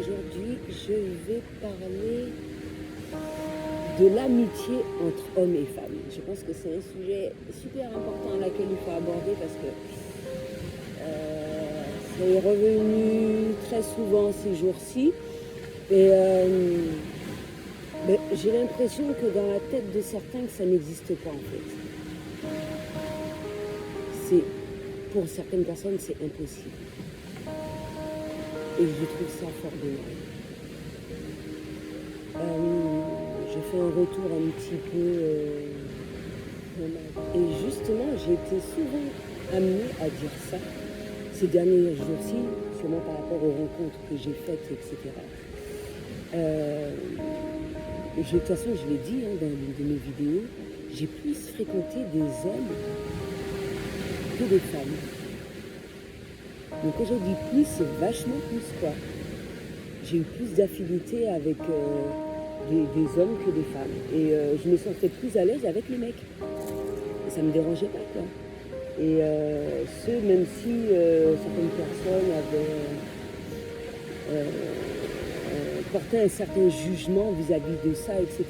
aujourd'hui, je vais parler de l'amitié entre hommes et femmes. Je pense que c'est un sujet super important à laquelle il faut aborder parce que c'est revenu très souvent ces jours-ci. Et j'ai l'impression que dans la tête de certains, que ça n'existe pas en fait. Pour certaines personnes, c'est impossible. Et je trouve ça fort dommage. Je fais un retour un petit peu... et justement, j'ai été souvent amenée à dire ça ces derniers jours-ci, sûrement par rapport aux rencontres que j'ai faites, etc. De toute façon, je l'ai dit dans l'une de mes vidéos, j'ai plus fréquenté des hommes que des femmes. Donc quand je dis plus, c'est vachement plus quoi. J'ai eu plus d'affinité avec des hommes que des femmes. Et je me sentais plus à l'aise avec les mecs. Et ça ne me dérangeait pas quoi. Et même si certaines personnes avaient porté un certain jugement vis-à-vis de ça, etc.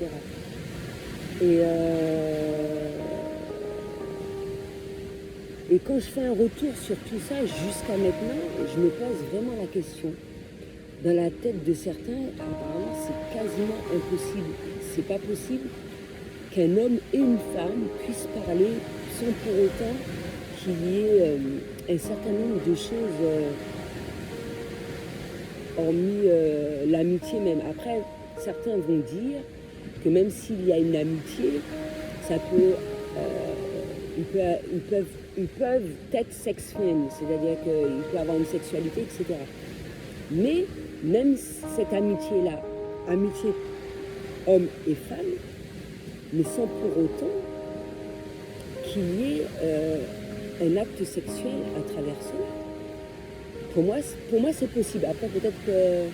Et quand je fais un retour sur tout ça, jusqu'à maintenant, je me pose vraiment la question. Dans la tête de certains, apparemment, c'est quasiment impossible. C'est pas possible qu'un homme et une femme puissent parler sans pour autant qu'il y ait un certain nombre de choses, hormis l'amitié même. Après, certains vont dire que même s'il y a une amitié, ça peut... ils peuvent être sex-friends, c'est-à-dire qu'il peut avoir une sexualité, etc. Mais même cette amitié-là, amitié homme et femme, mais sans pour autant qu'il y ait un acte sexuel à travers cela. Pour moi, c'est possible. Après, peut-être que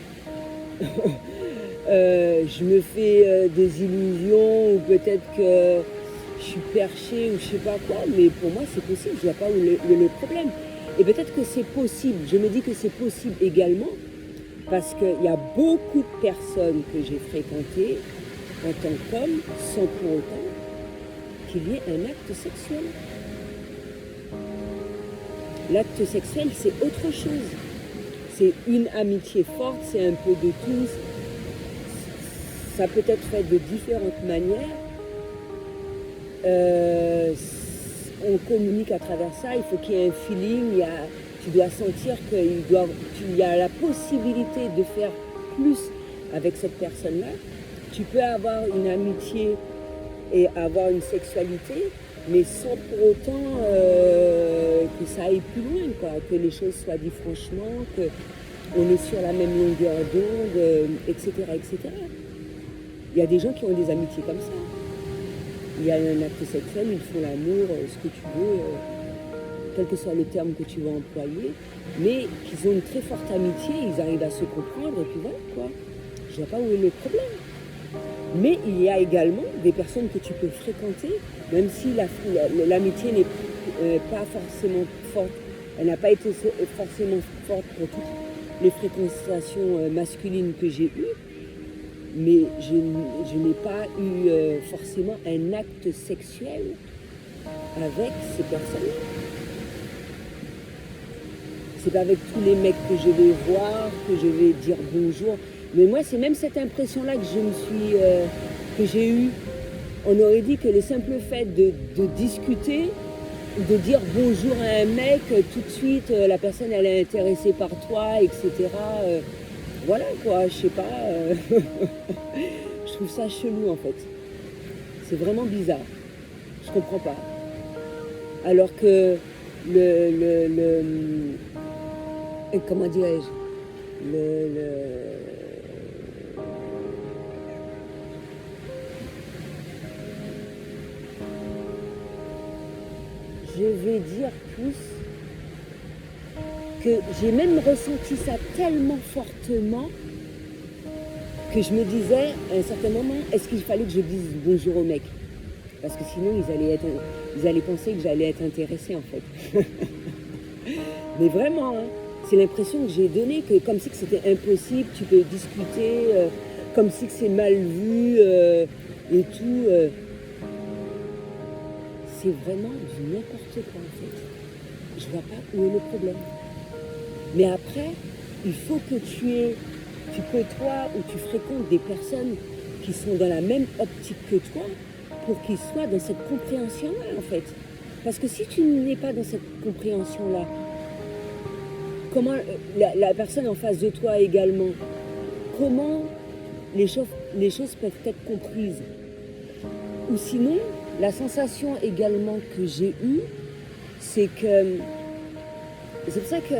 je me fais des illusions ou peut-être que je suis perchée ou je sais pas quoi, mais pour moi c'est possible, je vois pas où est le problème. Et peut-être que c'est possible, je me dis que c'est possible également parce qu'il y a beaucoup de personnes que j'ai fréquentées en tant qu'homme sans pour autant qu'il y ait un acte sexuel. L'acte sexuel c'est autre chose, c'est une amitié forte, c'est un peu de tout, ça peut être fait de différentes manières. On communique à travers ça, il faut qu'il y ait un feeling, tu dois sentir qu'il y a la possibilité de faire plus avec cette personne-là. Tu peux avoir une amitié et avoir une sexualité, mais sans pour autant que ça aille plus loin, quoi, que les choses soient dites franchement, qu'on est sur la même longueur d'onde, etc., etc. Il y a des gens qui ont des amitiés comme ça. Il y a un acte sexuel, ils font l'amour, ce que tu veux, quel que soit le terme que tu veux employer, mais qu'ils ont une très forte amitié, ils arrivent à se comprendre, et puis voilà quoi. Je ne vois pas où est le problème. Mais il y a également des personnes que tu peux fréquenter, même si l'amitié n'est pas forcément forte, elle n'a pas été forcément forte pour toutes les fréquentations masculines que j'ai eues, mais je n'ai pas eu forcément un acte sexuel avec ces personnes. C'est pas avec tous les mecs que je vais voir, que je vais dire bonjour. Mais moi, c'est même cette impression-là que que j'ai eue. On aurait dit que le simple fait de discuter, de dire bonjour à un mec, tout de suite, la personne, elle est intéressée par toi, etc. Voilà quoi, je sais pas. Je trouve ça chelou en fait. C'est vraiment bizarre. Je comprends pas. Alors que comment dirais-je, je vais dire plus que j'ai même ressenti ça tellement fortement que je me disais à un certain moment, est-ce qu'il fallait que je dise bonjour aux mecs? Parce que sinon ils allaient penser que j'allais être intéressée en fait. Mais vraiment, hein, c'est l'impression que j'ai donnée, que comme si que c'était impossible, tu peux discuter, comme si que c'est mal vu et tout. C'est vraiment du n'importe quoi en fait. Je vois pas où est le problème. Mais après, il faut que tu côtoies ou tu fréquentes des personnes qui sont dans la même optique que toi pour qu'ils soient dans cette compréhension-là en fait. Parce que si tu n'es pas dans cette compréhension-là, comment la personne en face de toi également, comment les choses peuvent être comprises? Ou sinon, la sensation également que j'ai eue, c'est pour ça que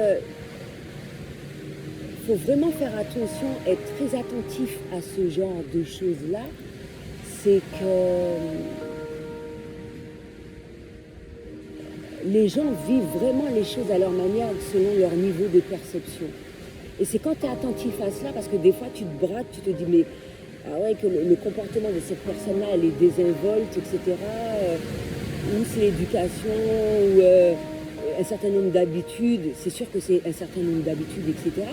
faut vraiment faire attention, être très attentif à ce genre de choses-là, c'est que les gens vivent vraiment les choses à leur manière selon leur niveau de perception. Et c'est quand tu es attentif à cela, parce que des fois tu te braques, tu te dis mais ah ouais, que le comportement de cette personne-là, elle est désinvolte, etc. Ou c'est l'éducation, ou un certain nombre d'habitudes, c'est sûr que c'est un certain nombre d'habitudes, etc.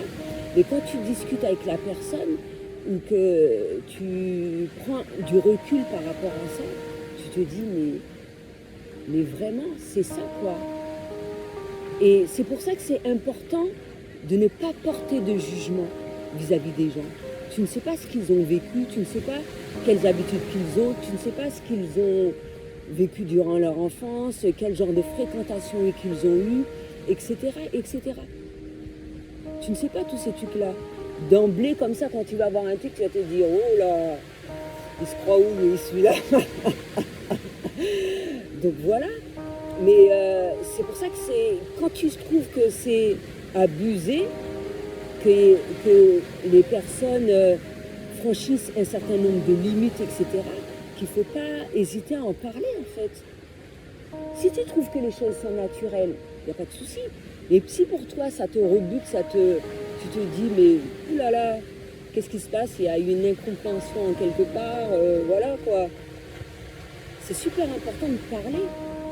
Mais quand tu discutes avec la personne, ou que tu prends du recul par rapport à ça, tu te dis mais vraiment, c'est ça quoi. Et c'est pour ça que c'est important de ne pas porter de jugement vis-à-vis des gens. Tu ne sais pas ce qu'ils ont vécu, tu ne sais pas quelles habitudes qu'ils ont, tu ne sais pas ce qu'ils ont vécu durant leur enfance, quel genre de fréquentation qu'ils ont eu, etc., etc. Tu ne sais pas tous ces trucs-là. D'emblée, comme ça, quand tu vas voir un truc, tu vas te dire, oh là, il se croit où, lui, celui-là? Donc voilà. Mais c'est pour ça que c'est quand tu trouves que c'est abusé, que les personnes franchissent un certain nombre de limites, etc., qu'il ne faut pas hésiter à en parler, en fait. Si tu trouves que les choses sont naturelles, il n'y a pas de souci. Et si pour toi, ça te rebute, tu te dis, mais oulala, qu'est-ce qui se passe? Il y a une incompréhension quelque part, voilà quoi. C'est super important de parler.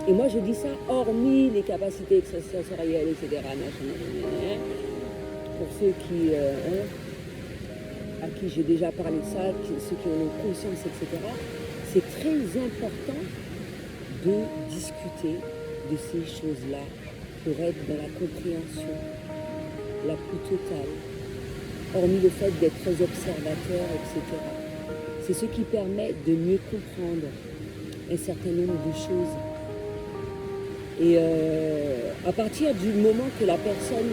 Et moi, je dis ça hormis les capacités extrasensorielles, etc. Pour ceux à qui j'ai déjà parlé de ça, ceux qui en ont conscience, etc. C'est très important de discuter de ces choses-là pour être dans la compréhension la plus totale, hormis le fait d'être très observateur, etc. C'est ce qui permet de mieux comprendre un certain nombre de choses. Et à partir du moment que la personne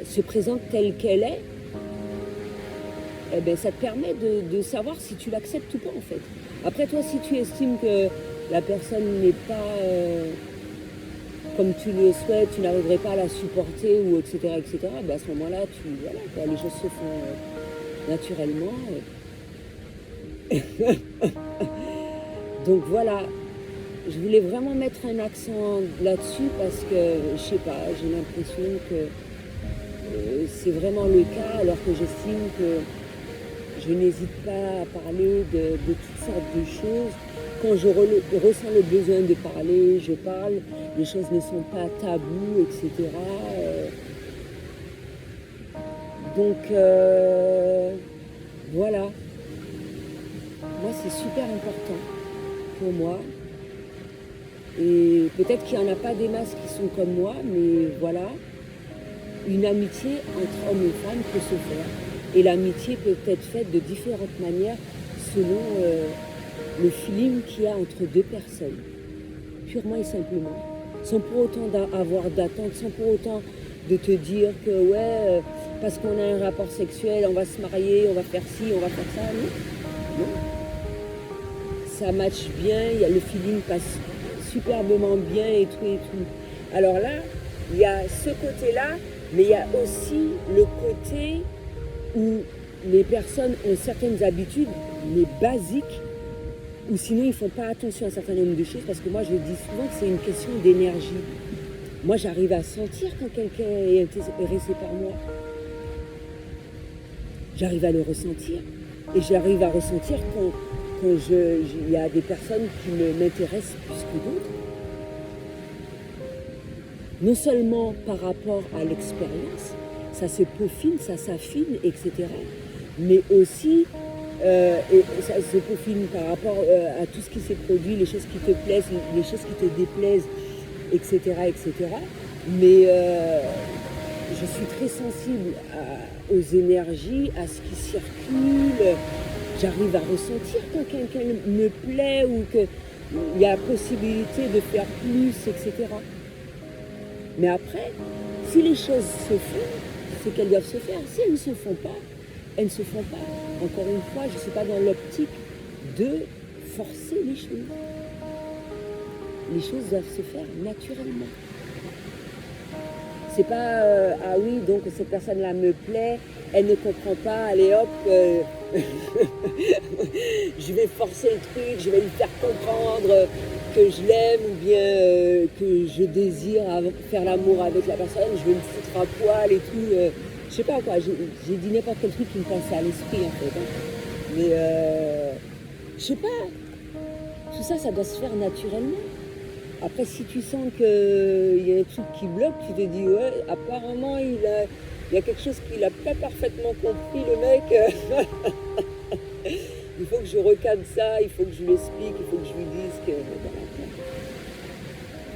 se présente telle qu'elle est, eh ben, ça te permet de savoir si tu l'acceptes ou pas en fait. Après toi, si tu estimes que la personne n'est pas comme tu le souhaites, tu n'arriverais pas à la supporter, ou etc., ben à ce moment-là, voilà, quoi, les choses se font naturellement. Donc voilà, je voulais vraiment mettre un accent là-dessus parce que, je sais pas, j'ai l'impression que c'est vraiment le cas, alors que j'estime que je n'hésite pas à parler de toutes sortes de choses. Quand je ressens le besoin de parler, je parle. Les choses ne sont pas taboues, etc. Donc, voilà. Moi, c'est super important pour moi. Et peut-être qu'il n'y en a pas des masses qui sont comme moi, mais voilà. Une amitié entre hommes et femmes peut se faire. Et l'amitié peut être faite de différentes manières selon le feeling qu'il y a entre deux personnes. Purement et simplement. Sans pour autant avoir d'attente, sans pour autant de te dire que ouais, parce qu'on a un rapport sexuel, on va se marier, on va faire ci, on va faire ça. Non. Non. Ça match bien, le feeling passe superbement bien et tout et tout. Alors là, il y a ce côté-là, mais il y a aussi le côté où les personnes ont certaines habitudes, mais basiques, ou sinon ils ne font pas attention à un certain nombre de choses, parce que moi je dis souvent que c'est une question d'énergie. Moi j'arrive à sentir quand quelqu'un est intéressé par moi. J'arrive à le ressentir, et j'arrive à ressentir quand il y a des personnes qui m'intéressent plus que d'autres. non seulement par rapport à l'expérience, ça se peaufine, ça s'affine, etc. Mais aussi, et ça se peaufine par rapport à tout ce qui s'est produit, les choses qui te plaisent, les choses qui te déplaisent, etc. etc. Mais je suis très sensible aux énergies, à ce qui circule. J'arrive à ressentir quand quelqu'un me plaît ou qu'il y a possibilité de faire plus, etc. Mais après, si les choses se font, c'est qu'elles doivent se faire. Si elles ne se font pas, elles ne se font pas. Encore une fois, je ne suis pas dans l'optique de forcer les choses. Les choses doivent se faire naturellement. C'est pas ah oui, donc cette personne-là me plaît, elle ne comprend pas, allez hop, je vais forcer le truc, je vais lui faire comprendre que je l'aime ou bien que je désire faire l'amour avec la personne, je vais me foutre à poil et tout. Je sais pas quoi, j'ai dit n'importe quel truc qui me passait à l'esprit en fait. Hein. Mais je sais pas, tout ça, ça doit se faire naturellement. Après, si tu sens qu'il y a un truc qui bloque, tu te dis, ouais, apparemment, il y a quelque chose qu'il n'a pas parfaitement compris, le mec. Il faut que je recadre ça, il faut que je lui explique, il faut que je lui dise que... Voilà.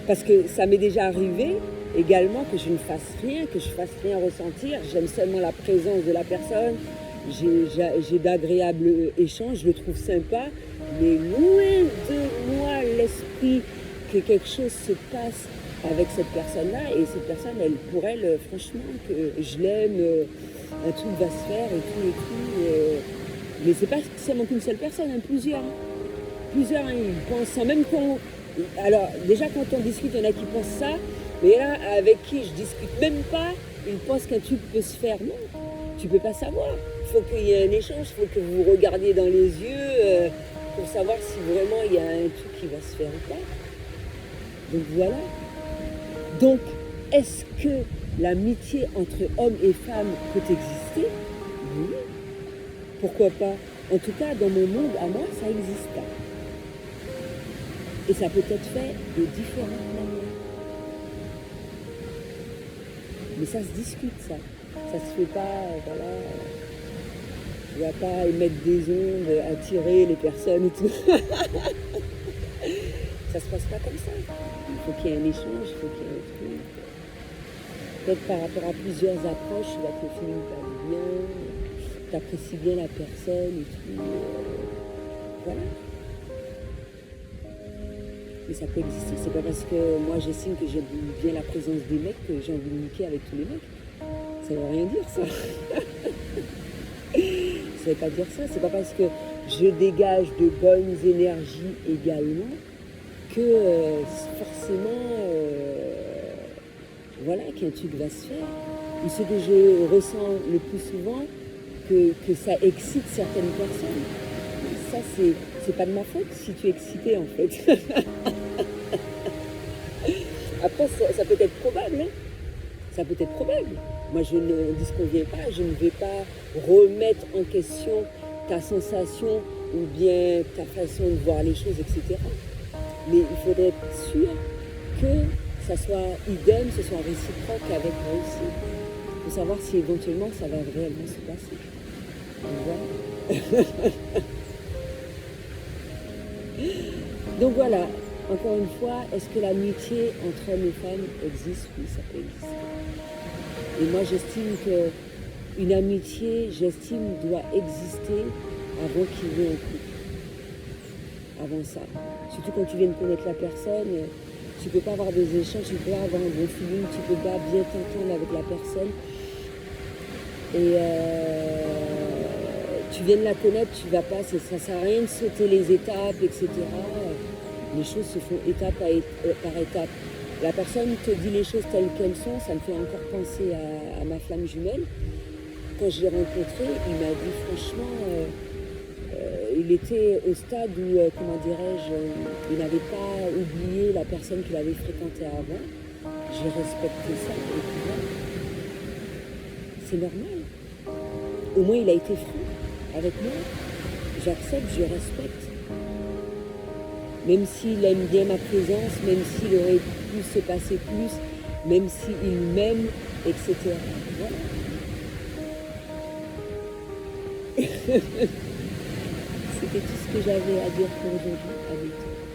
Parce que ça m'est déjà arrivé également que je ne fasse rien, que je fasse rien ressentir. J'aime seulement la présence de la personne. J'ai d'agréables échanges, je le trouve sympa. Mais loin de moi l'esprit que quelque chose se passe avec cette personne-là, et cette personne, pour elle, franchement, que je l'aime, un truc va se faire et tout. Mais c'est pas seulement qu'une seule personne, hein, plusieurs. Plusieurs, hein, ils pensent ça, même quand... Alors, déjà, quand on discute, il y en a qui pensent ça, mais là, avec qui je discute même pas, ils pensent qu'un truc peut se faire. Non, tu peux pas savoir. Il faut qu'il y ait un échange, il faut que vous regardiez dans les yeux pour savoir si vraiment il y a un truc qui va se faire ou pas. Donc voilà. Donc, est-ce que l'amitié entre hommes et femmes peut exister? Oui. Pourquoi pas? En tout cas, dans mon monde, à moi, ça existe pas. Et ça peut être fait de différentes manières. Mais ça se discute, ça. Ça se fait pas, voilà. Tu vas pas émettre des ondes, attirer les personnes et tout. Ça se passe pas comme ça. Il faut qu'il y ait un échange, il faut qu'il y ait un truc. Peut-être par rapport à plusieurs approches, tu vas te finir par bien, tu apprécies bien la personne et tout. Voilà. Mais ça peut exister. C'est pas parce que moi j'estime que j'aime bien la présence des mecs que j'ai envie de niquer avec tous les mecs. Ça veut rien dire ça. Ça veut pas dire ça. C'est pas parce que je dégage de bonnes énergies également que forcément voilà, qu'un truc va se faire. Et ce que je ressens le plus souvent, que ça excite certaines personnes. Ça, c'est pas de ma faute si tu es excité en fait. Après, ça peut être probable. Hein. Ça peut être probable. Moi, je ne disconviens pas, je ne vais pas remettre en question ta sensation ou bien ta façon de voir les choses, etc. Mais il faudrait être sûr que ça soit idem, ce soit réciproque avec moi aussi. Pour savoir si éventuellement ça va réellement se passer. Donc voilà. Donc voilà, encore une fois, est-ce que l'amitié entre hommes et femmes existe? Oui, ça peut exister. Et moi j'estime qu'une amitié, doit exister avant qu'il y ait un couple. Avant ça. Surtout quand tu viens de connaître la personne, tu ne peux pas avoir des échanges, tu ne peux pas avoir un bon feeling, tu ne peux pas bien t'entendre avec la personne. Et tu viens de la connaître, tu vas pas, ça ne sert à rien de sauter les étapes, etc. Les choses se font étape par étape. La personne te dit les choses telles qu'elles sont, ça me fait encore penser à ma flamme jumelle. Quand je l'ai rencontré, il m'a dit franchement, il était au stade où, comment dirais-je, il n'avait pas oublié la personne qu'il avait fréquentée avant. J'ai respecté ça, et puis voilà. C'est normal. Au moins, il a été franc avec moi. J'accepte, je respecte. Même s'il aime bien ma présence, même s'il aurait pu se passer plus, même s'il m'aime, etc. Voilà. C'était tout ce que j'avais à dire pour aujourd'hui avec toi.